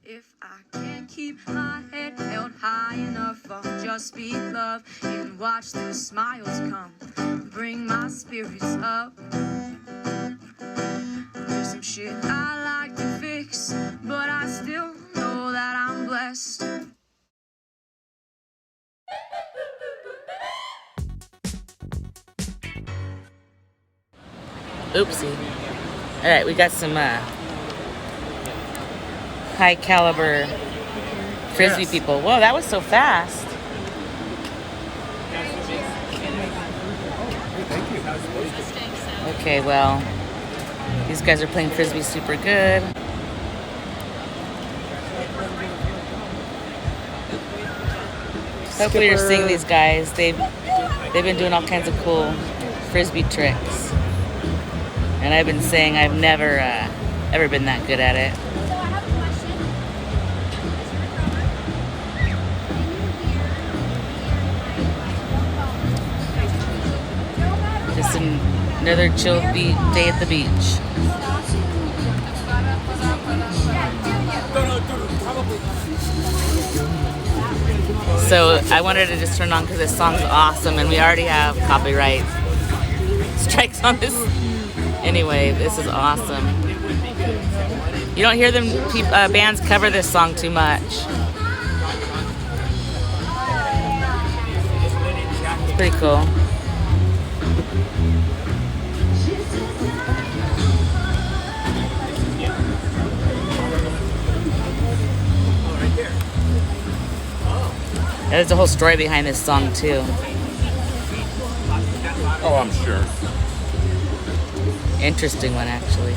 If I can't keep my head held high enough, I'll just be love and watch the smiles come, bring my spirits up. There's some shit I like to fix, but I still know that I'm blessed. Oopsie. Alright, we got some high caliber frisbee people. Whoa, that was so fast. Okay, well, these guys are playing frisbee super good. Hopefully you're seeing these guys. They've been doing all kinds of cool frisbee tricks. And I've been saying I've never ever been that good at it. So I have a question. Just another chill day at the beach. So I wanted to just turn on because this song's awesome and we already have copyright strikes on this. Anyway, this is awesome. You don't hear them bands cover this song too much. It's pretty cool. There's a whole story behind this song too. Oh, I'm sure. Interesting one, actually.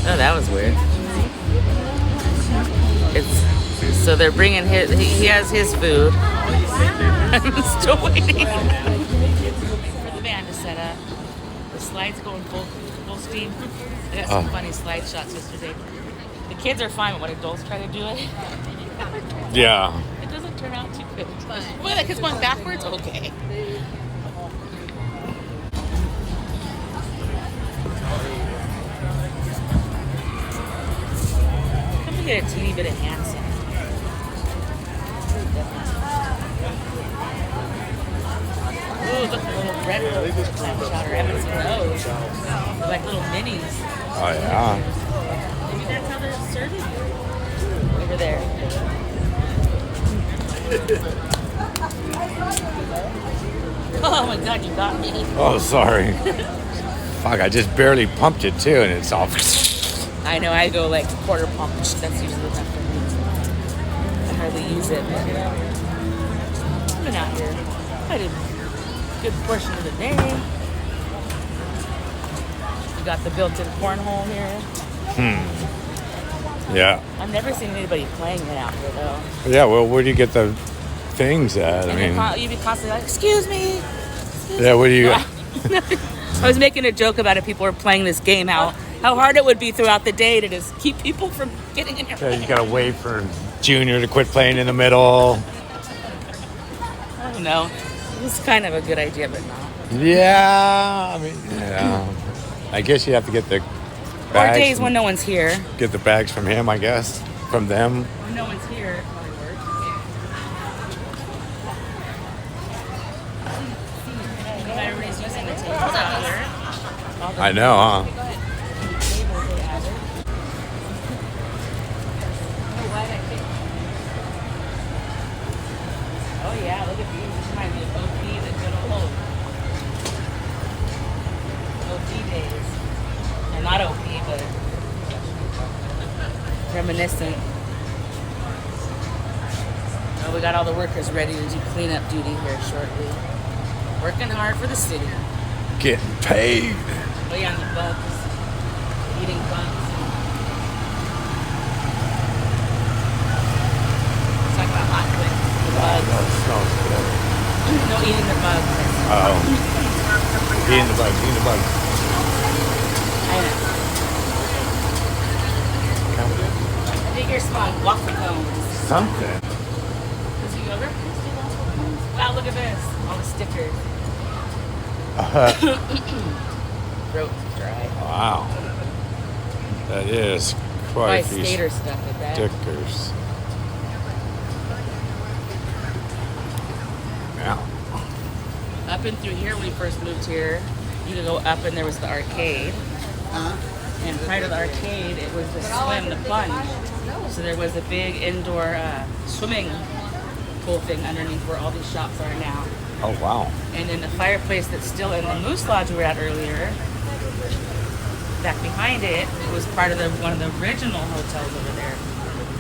Oh, that was weird. It's so they're bringing his. He has his food. I'm still waiting for the band to set up. The slides going full steam. I got some funny slide shots yesterday. The kids are fine, but when adults try to do it, Yeah. it doesn't turn out too good. Look at that kid's going backwards? Okay. Come and get a teeny bit of hand sanitizer. Ooh, look at the little red clam chowder. I haven't seen those. They're like little minis. Oh, yeah. Maybe that's how they're serving you. Over there. Oh my god, you got me. Oh, sorry. Fuck, I just barely pumped it too, and it's all. I know, I go like quarter pump. That's usually enough for me. I hardly use it, but I've been out here quite a good portion of the day. You got the built-in cornhole here. Yeah. I've never seen anybody playing it out here though. Yeah, well, where do you get the things at? I mean, You'd be constantly like, excuse me. yeah, what do you. I was making a joke about it. People were playing this game, how hard it would be throughout the day to just keep people from getting in your Yeah, you gotta wait for Junior to quit playing in the middle. I don't know. It was kind of a good idea, but not. Yeah, I mean, yeah. I guess you have to get the bags. Or days when no one's here. Get the bags from him, I guess. From them. When no one's here, it probably works. Everybody's using the tables out here. I know, huh? Oh yeah, look at these. This reminds me of OP, the good old OP days. Well, not OP, but reminiscent. Oh, we got all the workers ready to do cleanup duty here shortly. Working hard for the city. Getting paid. Oh yeah, and the bugs. Eating bugs. It's like a hot quick. The bugs. Oh, it smells good. No eating the bugs. Oh. Eating the bugs, eating the bugs. I know. I think you're smelling waffle cones. Something. Does he go over? Wow, look look at this. All the stickers. Throat's dry. Wow. That is quite Probably a few skater stuff, I bet. stickers. Yeah. Up and through here, when we first moved here, you could go up and there was the arcade. And prior to the arcade, it was the swim, the plunge. So there was a big indoor swimming pool thing underneath where all these shops are now. Oh, wow. And then the fireplace that's still in the Moose Lodge we were at earlier, back behind it, was part of one of the original hotels over there.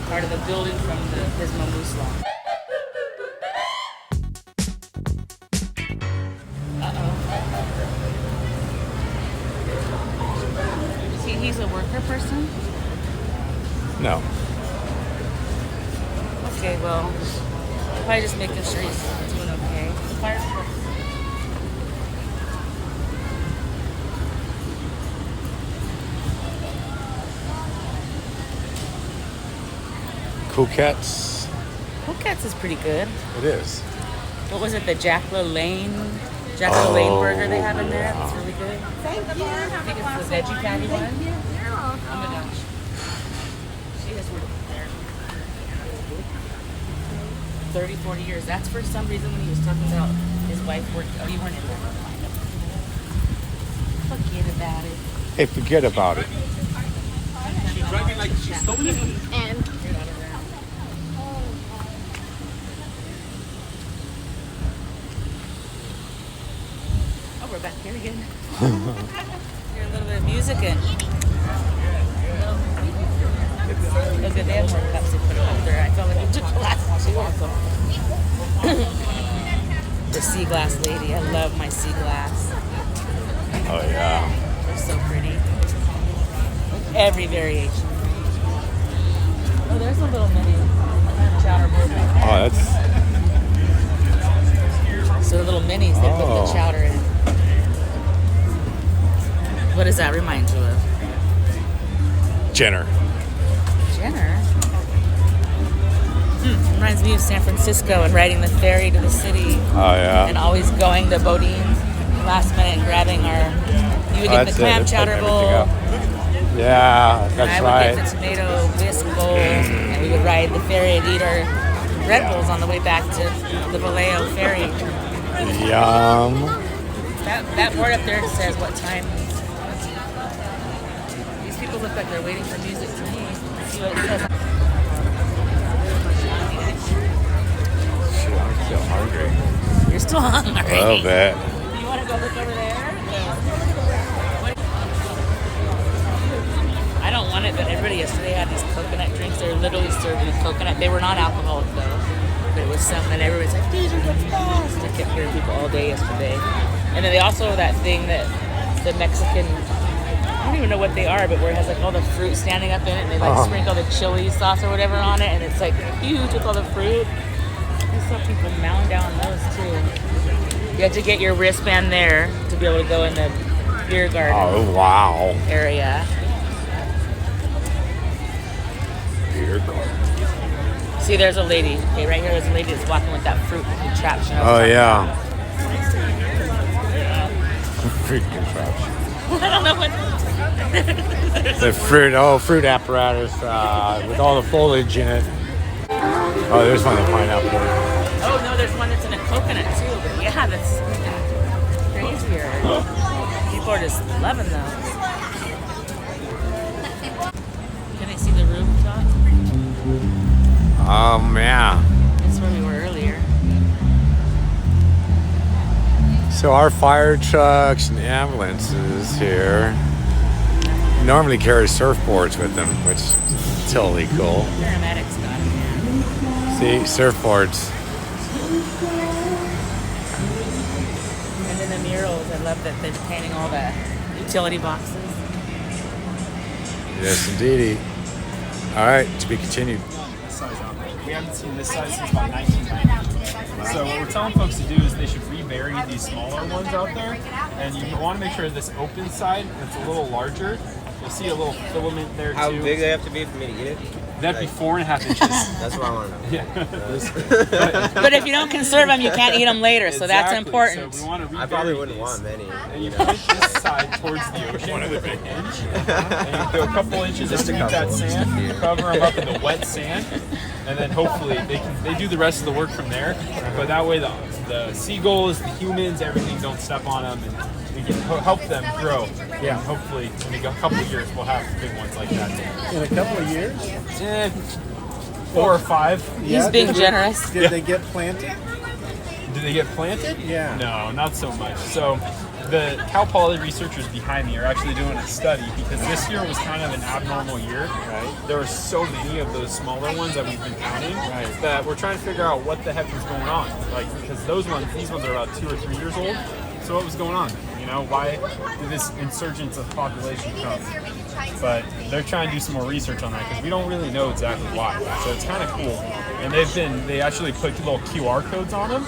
Part of the building from the Pismo Moose Lodge. He's a worker person? No. Okay, well, probably just making sure he's doing okay. The fire department. Coquettes. Coquettes is pretty good. It is. What was it, the Jack LaLanne burger they have in there? That's really good. Thank you. I think it's the veggie patty one. Oh my gosh. She has worked there 30, 40 years. That's for some reason when he was talking about his wife worked. Oh, you weren't in there. Forget about it. Hey, forget about it. She's driving like she's stolen. And Oh, we're back here again. Hear a little bit of music in. Look at them more cups they put up there. I felt like it took the last one. She wants them. The sea glass lady. I love my sea glass. Oh, yeah. They're so pretty. Every variation. Oh, there's a little mini chowder bowl right there. Oh, that's... So the little minis, they put Oh. the chowder in. What does that remind you of? Jenner. Jenner? Reminds me of San Francisco and riding the ferry to the city. Oh, yeah. And always going to Bodine's last minute and grabbing our... You would get the That's it. clam They put chowder everything bowl. up. Yeah, And that's I would right. get the tomato bisque bowl. And we would ride the ferry and eat our Red Bulls on the way back to the Vallejo ferry. Yum. That board up there says what time. These people look like they're waiting for music to me. Let's see what it says. Shit, I'm still hungry. You're still hungry. A little bit. You want to go look over there? I don't want it, but everybody yesterday had these coconut drinks. They were literally served with coconut. They were not alcoholic though. But it was something, and everybody's like, these are the best. I kept hearing people all day yesterday. And then they also have that thing that the Mexican, I don't even know what they are, but where it has like all the fruit standing up in it, and they like sprinkle the chili sauce or whatever on it, and it's like huge with all the fruit. I saw people mowing down those too. You have to get your wristband there to be able to go in the beer garden Oh, wow. area. Beer garden. See, there's a lady. Okay, right here, there's a lady that's walking with that fruit contraption. Oh, yeah. Fruit contraption. I don't know what. The fruit apparatus with all the foliage in it. Oh, there's one of the pineapple. Oh no, there's one that's in a coconut too. But yeah, that's even crazier. People are just loving those. Can they see the rooftop? Yeah. That's where we were earlier. So our fire trucks and ambulances here normally carry surfboards with them, which is totally cool. Paramedics got them, yeah. See, surfboards. And then the murals. I love that they're painting all the utility boxes. Yes, indeedy. All right, to be continued. Size out there. We haven't seen this size since about 1990. So what we're telling folks to do is they should rebury these smaller ones out there, and you want to make sure this open side that's a little larger. You'll see a little filament there too. How big they have to be for me to eat it? That'd be 4.5 inches. That's what I want to know. Yeah. But if you don't conserve them, you can't eat them later, so that's Exactly. important. So we want to I probably rebury wouldn't these. want many. And you point this side towards the ocean with a hinge, and you go a couple inches underneath that sand, cover them up in the wet sand, and then hopefully they do the rest of the work from there. But that way the seagulls, the humans, everything don't step on them, and we can help them grow. Yeah. And hopefully in a couple of years we'll have big ones like that. In a couple of years? 4 or 5. He's being generous. Did they get planted? Do they get planted? Yeah. No, not so much. So the cow poly researchers behind me are actually doing a study because this year was kind of an abnormal year. Right. There were so many of those smaller ones that we've been counting Right. that we're trying to figure out what the heck was going on. Like, because these ones are about 2 or 3 years old. So what was going on? You know, why did this insurgence of population come? But they're trying to do some more research on that because we don't really know exactly why. So it's kind of cool. And they actually put little QR codes on them,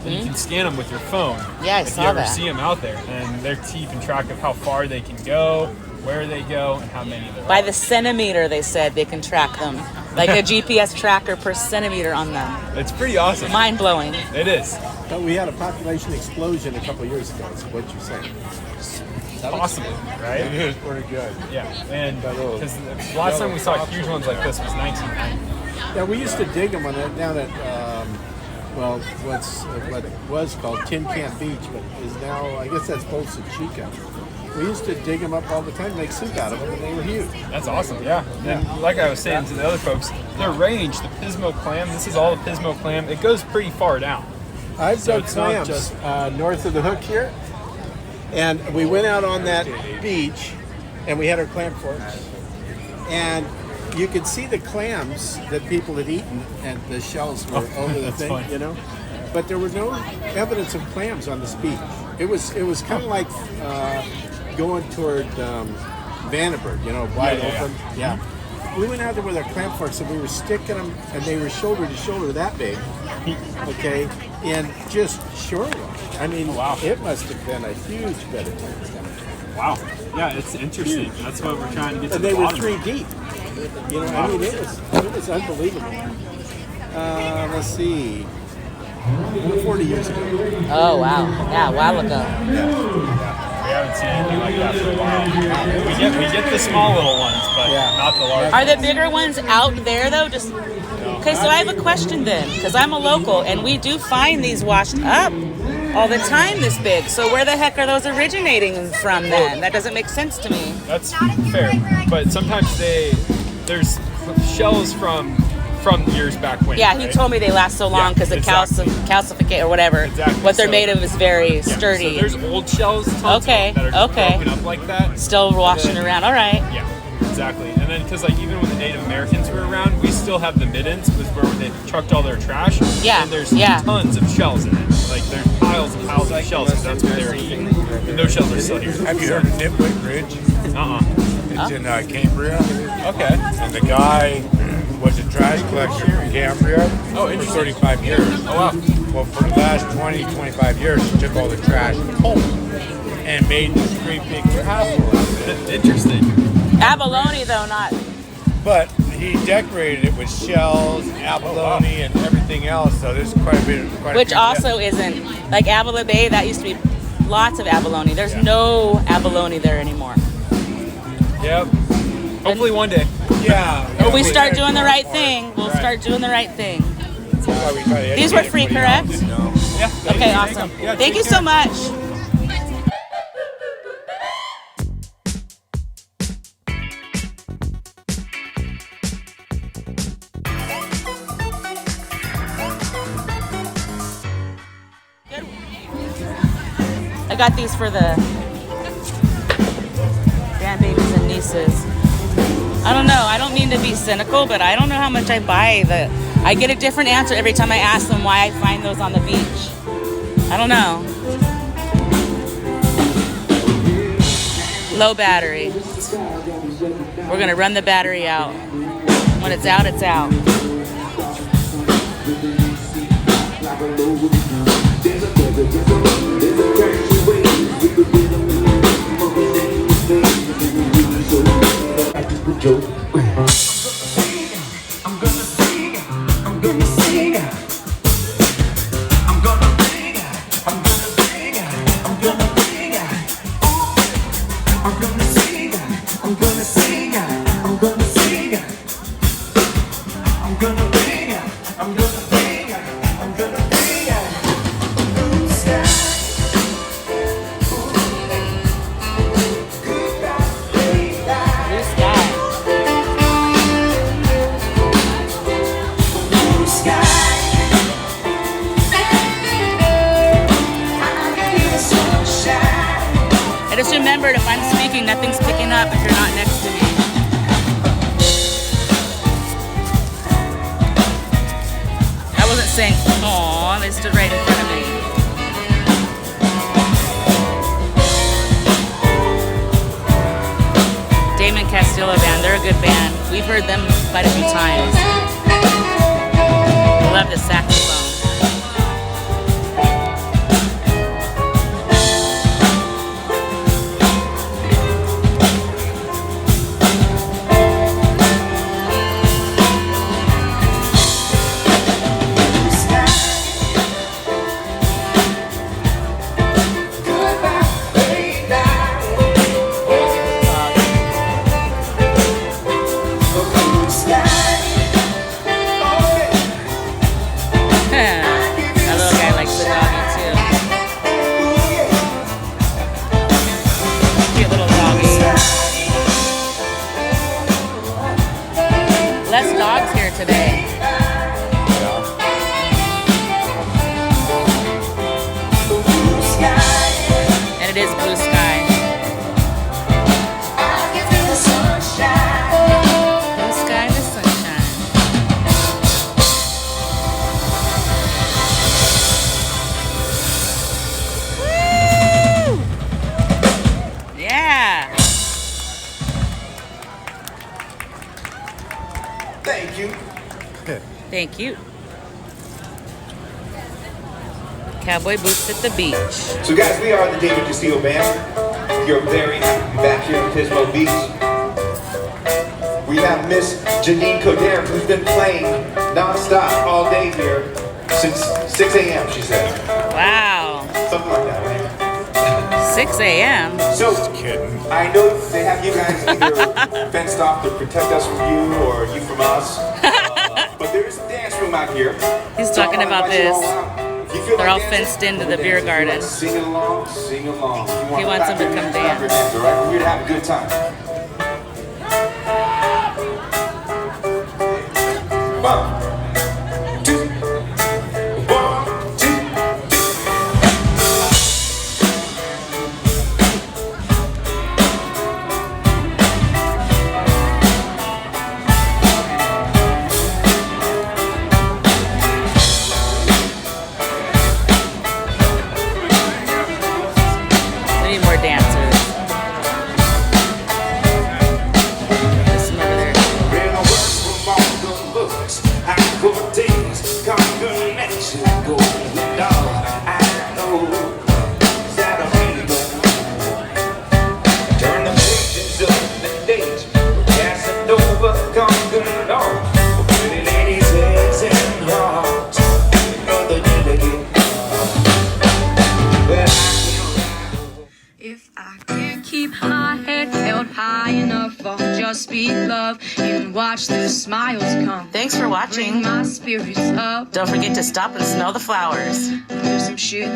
and you can scan them with your phone. Yeah, I if saw you ever that. see them out there, and they're keeping track of how far they can go, where they go, and how many there By are. the centimeter, they said they can track them. Like a GPS tracker per centimeter on them. It's pretty awesome. Mind blowing. It is. But we had a population explosion a couple of years ago, is what you're saying. Possibly, right? It is pretty good. Yeah, and because the last time we saw huge ones like this was 1990. Yeah, we used to dig them down at, what was called Tin Can Beach, but is now, I guess that's Bolsa Chica. We used to dig them up all the time, make soup out of them, and they were huge. That's awesome, yeah. And like I was saying to the other folks, their range, the Pismo Clam, this is all the Pismo Clam, it goes pretty far down. I've So dug it's not clams just- north of the hook here, and we went out on that beach, and we had our clam forks, and you could see the clams that people had eaten, and the shells were over the that's thing, funny. you know. But there was no evidence of clams on this beach. It was kind of like going toward Vandenberg, you know, wide Yeah. open. Yeah. We went out there with our clam forks, and we were sticking them, and they were shoulder to shoulder that big. Okay, and just shoreline. I mean, Wow. it must have been a huge bed of clams down there. Wow. Yeah, it's interesting. That's what we're trying to get to And the they were bottom of. 3 deep. You know, I mean, it was unbelievable. Let's see, 40 years ago. Oh, wow. Yeah, a while ago. We haven't seen anything like that for a while. We get the small little ones, but Yeah. not the large. Are the bigger ones out there, though? Just okay, so I have a question then, because I'm a local, and we do find these washed up all the time this big. So where the heck are those originating from then? That doesn't make sense to me. That's fair. But sometimes there's shells from years back when. Yeah, he right? told me they last so long Yeah, because exactly. calcificate or whatever. Exactly. What they're So- made of is very Yeah, sturdy. So there's old shells tons Okay, of them that are just okay. broken up like that. Still washing And then- around. All right. Yeah, exactly. And then because like even when the Native Americans were around, we still have the middens, was where they trucked all their trash. Yeah, And there's yeah. tons of shells in it. Like there's piles and piles of shells because that's what they were eating. And those shells are still here. Have you heard of Nipwick Ridge? It's in Cambria. Okay. And the guy was a trash collector from Cambria Oh, for interesting. 35 years. Oh wow. Well, for the last 20, 25 years, he took all the trash home and made this great big castle out there. Interesting. Abalone, though, not. But he decorated it with shells, abalone, and everything else. So there's quite a bit. Which also isn't like Avila Bay. That used to be lots of abalone. There's no abalone there anymore. Yep. Hopefully one day. Yeah. If we start doing the right thing, we'll start doing the right thing. That's why we try to These were educate free, everybody correct? else, you know. Yeah. Okay, awesome. Yeah, Thank take you care. so much. I got these for the grandbabies and nieces. I don't know. I don't mean to be cynical, but I don't know how much I buy. I get a different answer every time I ask them why I find those on the beach. I don't know. Low battery. We're gonna run the battery out. When it's out, it's out. Just remember, if I'm speaking, nothing's picking up if you're not next to me. I wasn't saying, aw, they stood right in front of me. Damon Castillo Band, they're a good band. We've heard them quite a few times. I love the saxophone. That little guy likes the doggy too. Cute little doggy. Less dogs here today. And it is blue sky. Blue sky, the sunshine. Yeah. Thank you. Thank you. Cowboy boots at the beach. So guys, we are the David Castillo Band. You're very happy to be back here in Pismo Beach. We have Miss Janine Coderre, who's been playing non-stop all day here since 6 a.m., she said. Wow. Something like that, right? 6 a.m. So, Kidding. I know they have you guys either fenced off to protect us from you or you from us. But there is a dance room out here. He's So talking I'm gonna about invite you this. all out. If you feel They're like all dancing, fenced into come the dance. beer If you like garden. Sing along, sing along. If you want He wants them to clap your come hands, clap your dance. hands, all right? We're here to have a good time. One, two, one, two. We need more dancers. There's some over there. When I work from all the books, I go days, connection, go down. I know that I'm really going. Turn the pages of the days, passing over, conquering all. Pretty ladies' heads and hearts, another delegate. But I If I can't keep my head held high enough, I'll just be love and watch the smiles come. Thanks for Bring watching. my spirits up. Don't forget to stop and smell the flowers. There's some shit